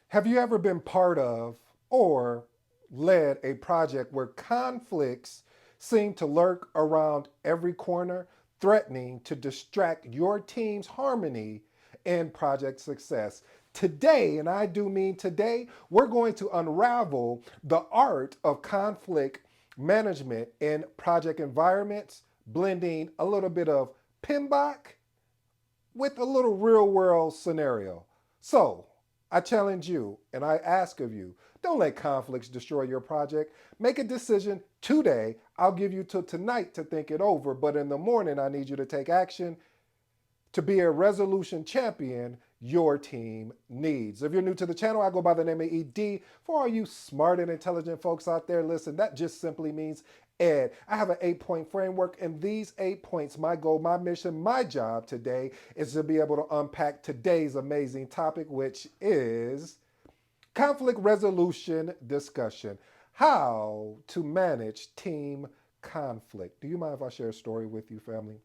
Have you ever been part of or led a project where conflicts seem to lurk around every corner, threatening to distract your team's harmony and project success? Today, and I do mean today, we're going to unravel the art of conflict management in project environments, blending a little bit of PMBOK with a little real world scenario. So, I challenge you and I ask of you, don't let conflicts destroy your project. Make a decision today. I'll give you till tonight to think it over, but in the morning, I need you to take action to be a resolution champion your team needs. If you're new to the channel, I go by the name of ED. For all you smart and intelligent folks out there, listen, that just simply means Ed. I have an 8-point framework, and these 8 points, my goal, my mission, my job today is to be able to unpack today's amazing topic, which is conflict resolution discussion. How to manage team conflict. Do you mind if I share a story with you, family?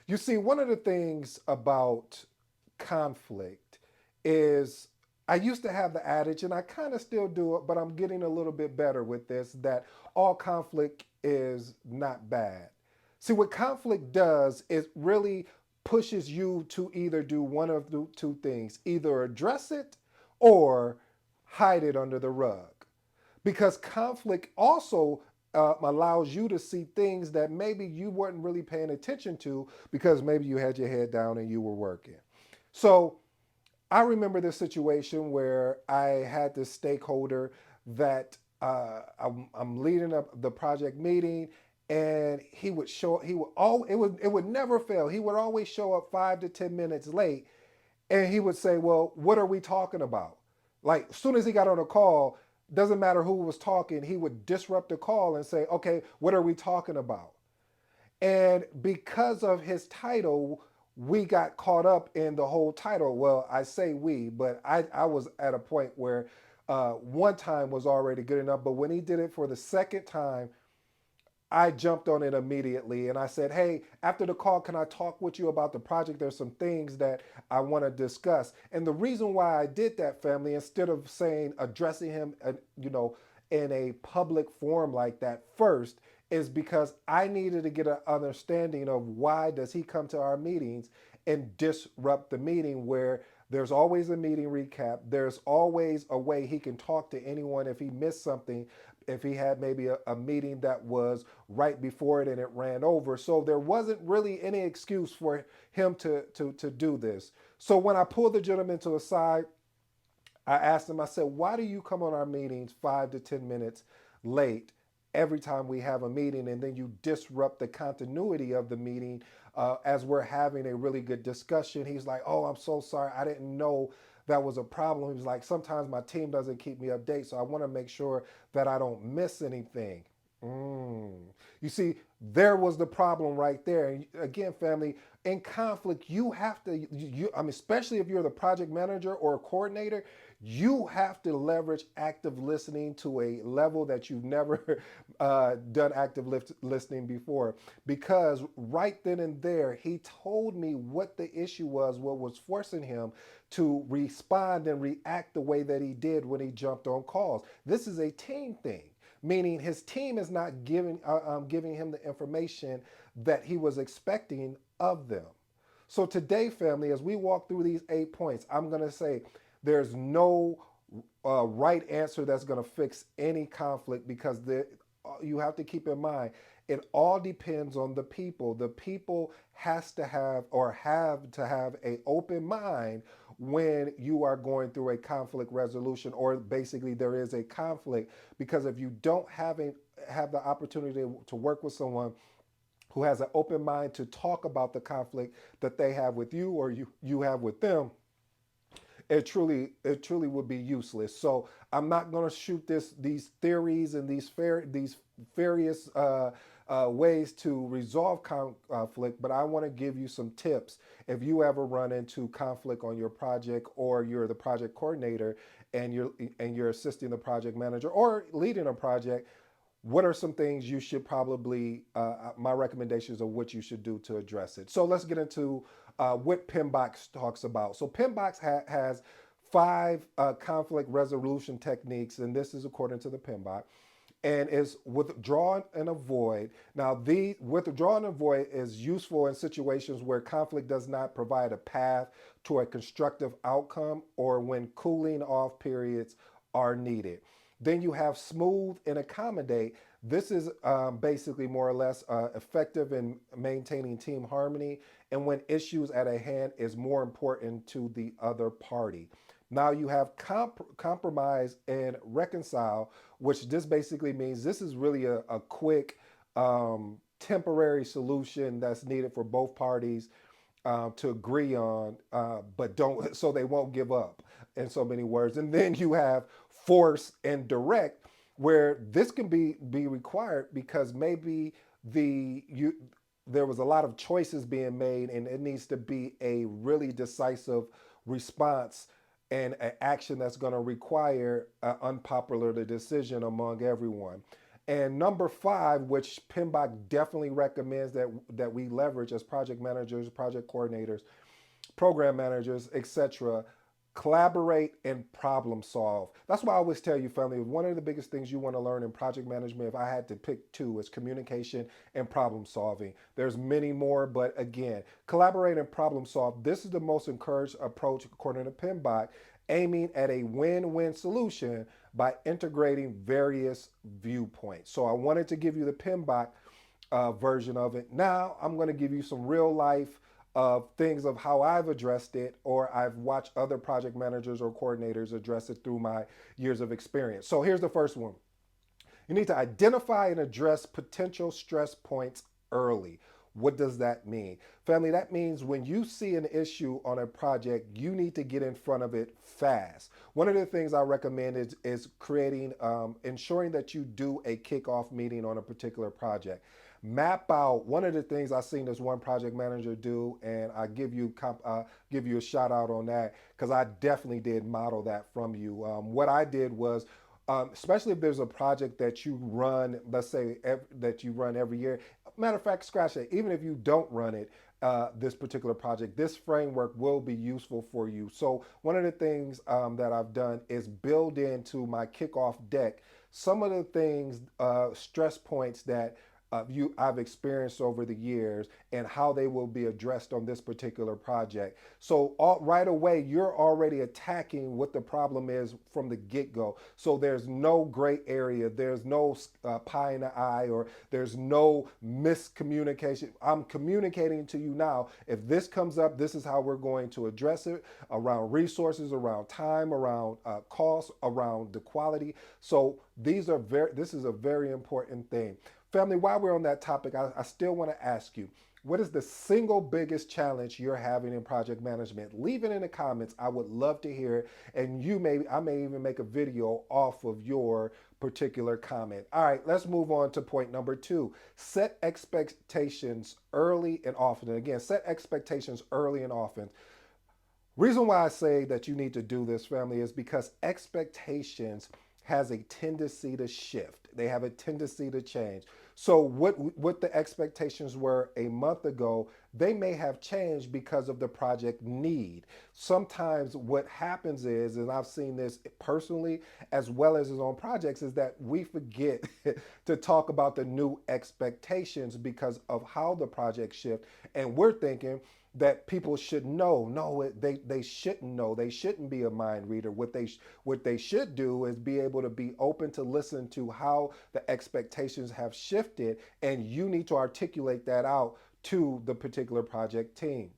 You see, one of the things about conflict is I used to have the adage, and I kind of still do it, but I'm getting a little bit better with this, that all conflict is not bad. See, what conflict does is really pushes you to either do one of the two things, either address it or hide it under the rug, because conflict also allows you to see things that maybe you weren't really paying attention to because maybe you had your head down and you were working. So I remember this situation where I had this stakeholder that I'm leading up the project meeting, and he would show he would all it would never fail. He would always show up 5 to 10 minutes late, and he would say, "Well, what are we talking about?" Like as soon as he got on a call, doesn't matter who was talking, he would disrupt the call and say, "Okay, what are we talking about?" And because of his title, we got caught up in the whole title. Well, I say we, but I was at a point where one time was already good enough. But when he did it for the second time, I jumped on it immediately and I said, "Hey, after the call, can I talk with you about the project? There's some things that I want to discuss." And the reason why I did that, family, instead of saying addressing him, in a public forum like that first, is because I needed to get an understanding of why does he come to our meetings and disrupt the meeting where there's always a meeting recap. There's always a way he can talk to anyone if he missed something, if he had maybe a meeting that was right before it and it ran over. So there wasn't really any excuse for him to do this. So when I pulled the gentleman to a side, I asked him, I said, "Why do you come on our meetings 5 to 10 minutes late every time we have a meeting, and then you disrupt the continuity of the meeting as we're having a really good discussion?" He's like, "Oh, I'm so sorry. I didn't know that was a problem." He was like, "Sometimes my team doesn't keep me updated, so I want to make sure that I don't miss anything." Mm. You see, there was the problem right there. And again, family, in conflict, you have to, I mean, especially if you're the project manager or a coordinator, you have to leverage active listening to a level that you've never done active listening before. Because right then and there, he told me what the issue was, what was forcing him to respond and react the way that he did when he jumped on calls. This is a team thing, meaning his team is not giving him the information that he was expecting of them. So today, family, as we walk through these 8 points, I'm going to say there's no right answer that's going to fix any conflict, because you have to keep in mind it all depends on the people. The people has to have or have to have a open mind when you are going through a conflict resolution, or basically there is a conflict, because if you don't have the opportunity to work with someone who has an open mind to talk about the conflict that they have with you, or you have with them, it truly would be useless. So I'm not going to shoot these theories and these various ways to resolve conflict, but I want to give you some tips if you ever run into conflict on your project, or you're the project coordinator and you're assisting the project manager or leading a project. What are some things you should probably, my recommendations of what you should do to address it? So let's get into what PMBOK talks about. So PMBOK has 5 conflict resolution techniques, and this is according to the PMBOK, and is withdraw and avoid. Now, the withdraw and avoid is useful in situations where conflict does not provide a path to a constructive outcome or when cooling off periods are needed. Then you have smooth and accommodate. This is basically more or less effective in maintaining team harmony and when issues at a hand is more important to the other party. Now you have compromise and reconcile, which this basically means this is really a quick temporary solution that's needed for both parties to agree on, but don't, so they won't give up in so many words. And then you have force and direct, where this can be required because maybe there was a lot of choices being made and it needs to be a really decisive response and an action that's going to require an unpopular decision among everyone. And number 5, which PMBOK definitely recommends that we leverage as project managers, project coordinators, program managers, etc., collaborate and problem solve. That's why I always tell you, family, one of the biggest things you want to learn in project management, if I had to pick 2, is communication and problem solving. There's many more, but again, collaborate and problem solve. This is the most encouraged approach according to PMBOK, aiming at a win-win solution by integrating various viewpoints. So I wanted to give you the PMBOK version of it. Now I'm going to give you some real life things of how I've addressed it, or I've watched other project managers or coordinators address it through my years of experience. So here's the first one. You need to identify and address potential stress points early. What does that mean? Family, that means when you see an issue on a project, you need to get in front of it fast. One of the things I recommend is creating, ensuring that you do a kickoff meeting on a particular project. Map out. One of the things I've seen this one project manager do, and I give you a shout out on that because I definitely did model that from you. What I did was, especially if there's a project that you run, let's say that you run every year. Matter of fact, scratch that. Even if you don't run it, this particular project, this framework will be useful for you. So one of the things that I've done is build into my kickoff deck some of the things, stress points that I've experienced over the years and how they will be addressed on this particular project. So right away, you're already attacking what the problem is from the get-go. So there's no gray area, there's no pie in the eye, or there's no miscommunication. I'm communicating to you now. If this comes up, this is how we're going to address it around resources, around time, around cost, around the quality. So this is a very important thing. Family, while we're on that topic, I still want to ask you, what is the single biggest challenge you're having in project management? Leave it in the comments. I would love to hear it. And I may even make a video off of your particular comment. All right, let's move on to point number 2. Set expectations early and often. And again, set expectations early and often. Reason why I say that you need to do this, family, is because expectations has a tendency to shift. They have a tendency to change. So what the expectations were a month ago, they may have changed because of the project need. Sometimes what happens is, and I've seen this personally as well as on projects, is that we forget to talk about the new expectations because of how the project shift, and we're thinking that people should know. No, they shouldn't know. They shouldn't be a mind reader. What they should do is be able to be open to listen to how the expectations have shifted, and you need to articulate that out to the particular project team.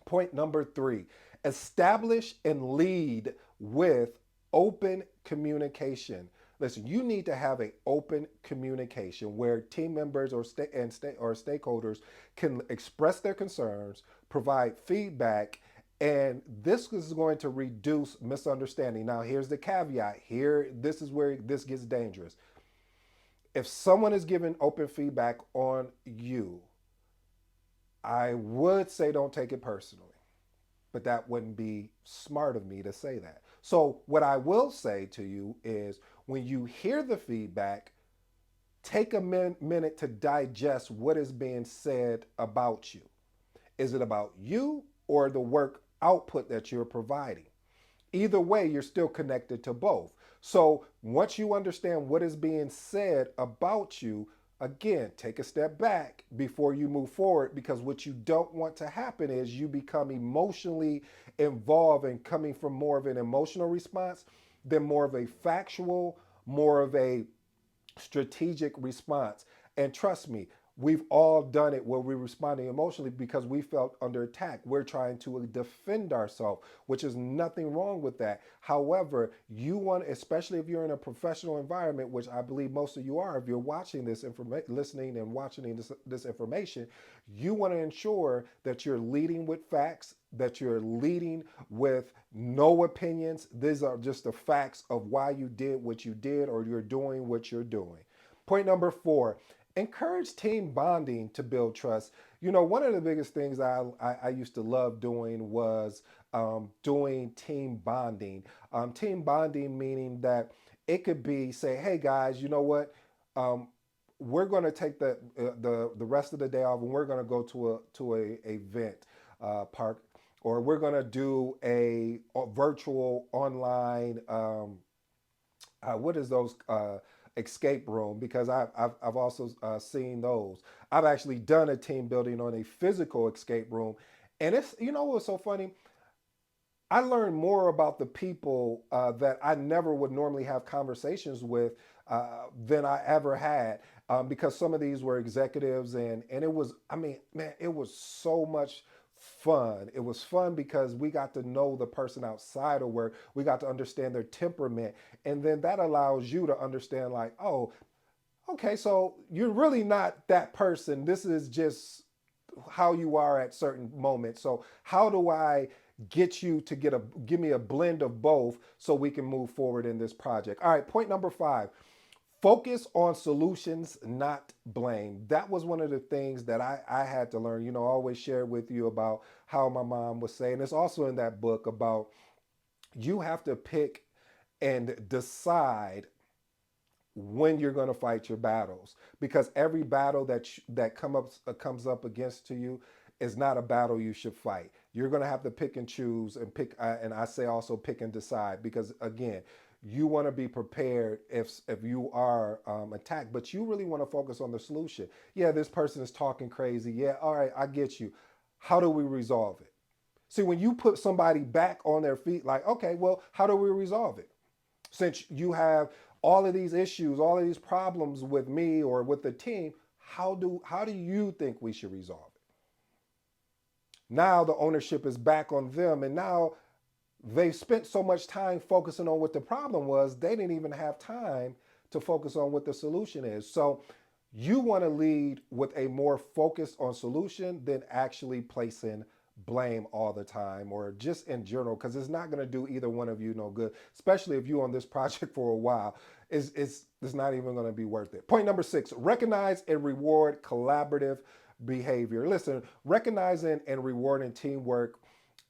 Point number 3, establish and lead with open communication. Listen, you need to have an open communication where team members or stakeholders can express their concerns, provide feedback, and this is going to reduce misunderstanding. Now, here's the caveat. This is where this gets dangerous. If someone is giving open feedback on you, I would say don't take it personally, but that wouldn't be smart of me to say that. So what I will say to you is when you hear the feedback, take a minute to digest what is being said about you. Is it about you or the work output that you're providing? Either way, you're still connected to both. So once you understand what is being said about you, again, take a step back before you move forward, because what you don't want to happen is you become emotionally involved and coming from more of an emotional response than more of a factual, more of a strategic response. And trust me, we've all done it where we're responding emotionally because we felt under attack. We're trying to defend ourselves, which is nothing wrong with that. However, you want, especially if you're in a professional environment, which I believe most of you are, if you're watching this information, listening and watching this information, you want to ensure that you're leading with facts, that you're leading with no opinions. These are just the facts of why you did what you did or you're doing what you're doing. Point number 4, encourage team bonding to build trust. You know, one of the biggest things I used to love doing was doing team bonding. Team bonding meaning that it could be say, hey guys, you know what? Um, we're going to take the rest of the day off and we're going to go to a event park, or we're going to do a virtual online what is those escape room, because I've also seen those. I've actually done a team building on a physical escape room, and it's, you know what's so funny, I learned more about the people that I never would normally have conversations with than I ever had, because some of these were executives, and it was, I mean, man, it was so much fun. It was fun because we got to know the person outside of work. We got to understand their temperament, and then that allows you to understand, like, oh, okay, so you're really not that person. This is just how you are at certain moments. So how do I get you to give me a blend of both so we can move forward in this project? All right, point number 5. Focus on solutions, not blame. That was one of the things that I had to learn. You know, I always share with you about how my mom was saying. It's also in that book about you have to pick and decide when you're going to fight your battles, because every battle that comes up against to you is not a battle you should fight. You're going to have to pick and choose and pick, and I say also pick and decide, because again, you want to be prepared if you are attacked, but you really want to focus on the solution. Yeah, this person is talking crazy. Yeah, all right, I get you. How do we resolve it? See, when you put somebody back on their feet, like, okay, well, how do we resolve it? Since you have all of these issues, all of these problems with me or with the team, how do you think we should resolve it? Now the ownership is back on them, and now they've spent so much time focusing on what the problem was, they didn't even have time to focus on what the solution is. So you want to lead with a more focus on solution than actually placing blame all the time or just in general, because it's not going to do either one of you no good, especially if you on this project for a while. It's not even going to be worth it. Point number 6, recognize and reward collaborative behavior. Listen, recognizing and rewarding teamwork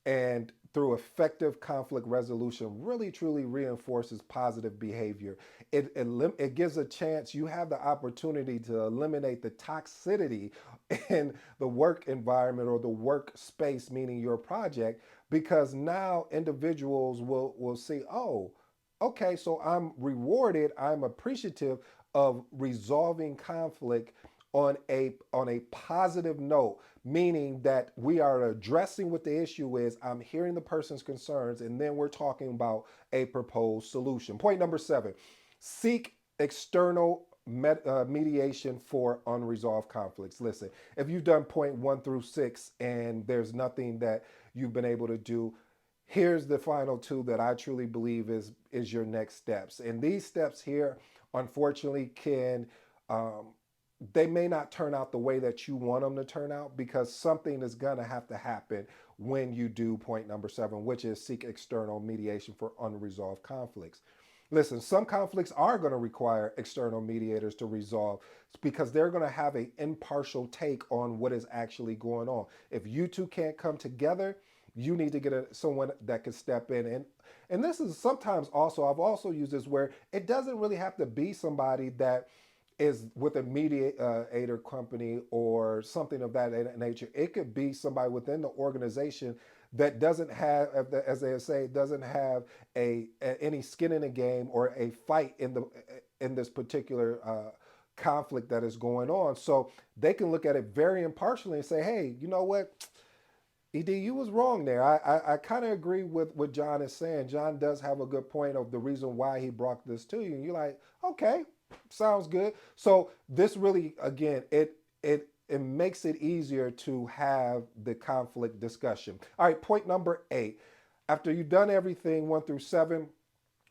and through effective conflict resolution really truly reinforces positive behavior. It gives a chance, you have the opportunity to eliminate the toxicity in the work environment or the workspace, meaning your project, because now individuals will see, oh, okay, so I'm rewarded, I'm appreciative of resolving conflict on a positive note, meaning that we are addressing what the issue is. I'm hearing the person's concerns, and then we're talking about a proposed solution. Point number 7, seek external mediation for unresolved conflicts. Listen, if you've done point 1 through 6 and there's nothing that you've been able to do, here's the final 2 that I truly believe is your next steps. And these steps here, unfortunately, can they may not turn out the way that you want them to turn out, because something is going to have to happen when you do point number 7, which is seek external mediation for unresolved conflicts. Listen, some conflicts are going to require external mediators to resolve, because they're going to have an impartial take on what is actually going on. If you two can't come together, you need to get someone that can step in. And this is sometimes also, I've also used this where it doesn't really have to be somebody that is with a mediator company or something of that nature. It could be somebody within the organization that doesn't have, as they say, doesn't have any skin in the game or a fight in this particular conflict that is going on. So they can look at it very impartially and say, hey, you know what? Ed, you was wrong there. I kind of agree with what John is saying. John does have a good point of the reason why he brought this to you. And you're like, okay, sounds good. So this really, again, it makes it easier to have the conflict discussion. All right, point number 8. After you've done everything 1 through 7,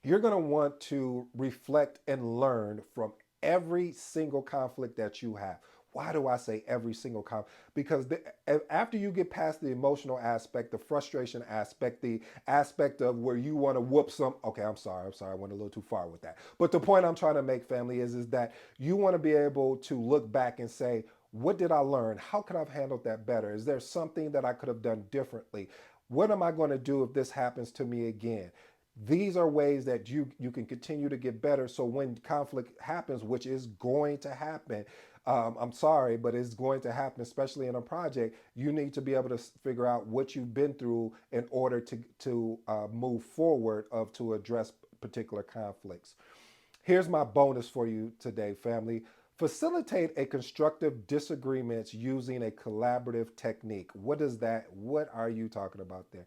you're going to want to reflect and learn from every single conflict that you have. Why do I say every single conflict? Because after you get past the emotional aspect, the frustration aspect, the aspect of where you want to whoop some, okay, I'm sorry, I went a little too far with that. But the point I'm trying to make, family, is that you want to be able to look back and say, what did I learn? How could I have handled that better? Is there something that I could have done differently? What am I going to do if this happens to me again? These are ways that you can continue to get better. So when conflict happens, which is going to happen, I'm sorry, but it's going to happen, especially in a project. You need to be able to figure out what you've been through in order to move forward of to address particular conflicts. Here's my bonus for you today, family. Facilitate a constructive disagreements using a collaborative technique. What is that? What are you talking about there?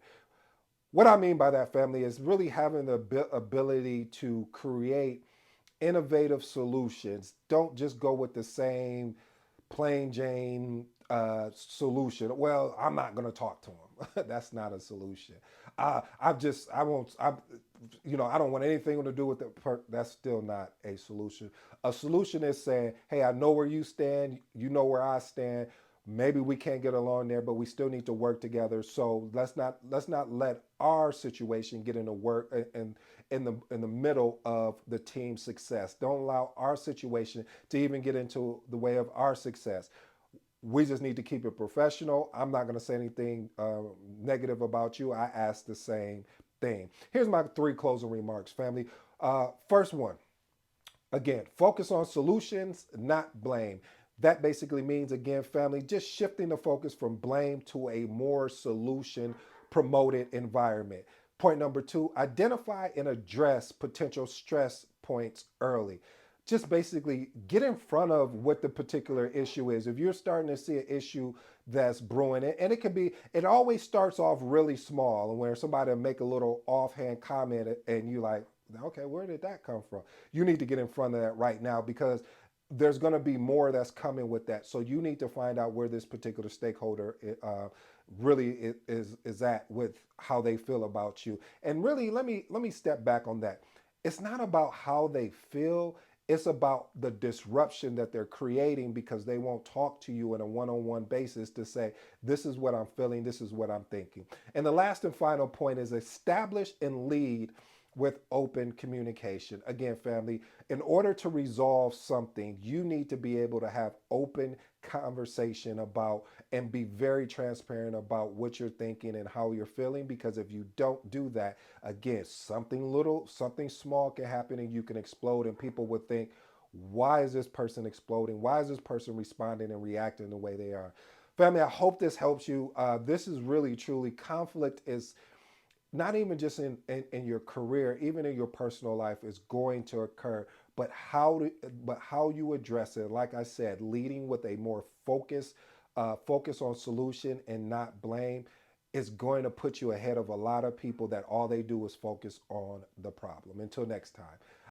What I mean by that, family, is really having the ability to create innovative solutions. Don't just go with the same plain Jane solution. Well, I'm not going to talk to him. That's not a solution. I won't, I don't want anything to do with it. That's still not a solution. A solution is saying, hey, I know where you stand. You know where I stand. Maybe we can't get along there, but we still need to work together. So let's not let our situation get into work and in the middle of the team's success. Don't allow our situation to even get into the way of our success. We just need to keep it professional. I'm not going to say anything negative about you. I ask the same thing. Here's my 3 closing remarks, family. First one, again, focus on solutions, not blame. That basically means, again, family, just shifting the focus from blame to a more solution promoted environment. Point number 2, identify and address potential stress points early. Just basically get in front of what the particular issue is. If you're starting to see an issue that's brewing, and it could be, it always starts off really small, and where somebody will make a little offhand comment, and you like, okay, where did that come from? You need to get in front of that right now, because there's going to be more that's coming with that. So you need to find out where this particular stakeholder really is at with how they feel about you. And really, let me step back on that. It's not about how they feel. It's about the disruption that they're creating, because they won't talk to you on a one-on-one basis to say, this is what I'm feeling, this is what I'm thinking. And the last and final point is establish and lead with open communication. Again, family, in order to resolve something, you need to be able to have open conversation about and be very transparent about what you're thinking and how you're feeling. Because if you don't do that, again, something little, something small can happen and you can explode, and people would think, why is this person exploding? Why is this person responding and reacting the way they are? Family, I hope this helps you. This is really, truly, conflict is not even just in your career, even in your personal life, is going to occur. But how you address it, like I said, leading with a more focus on solution and not blame, is going to put you ahead of a lot of people that all they do is focus on the problem. Until next time.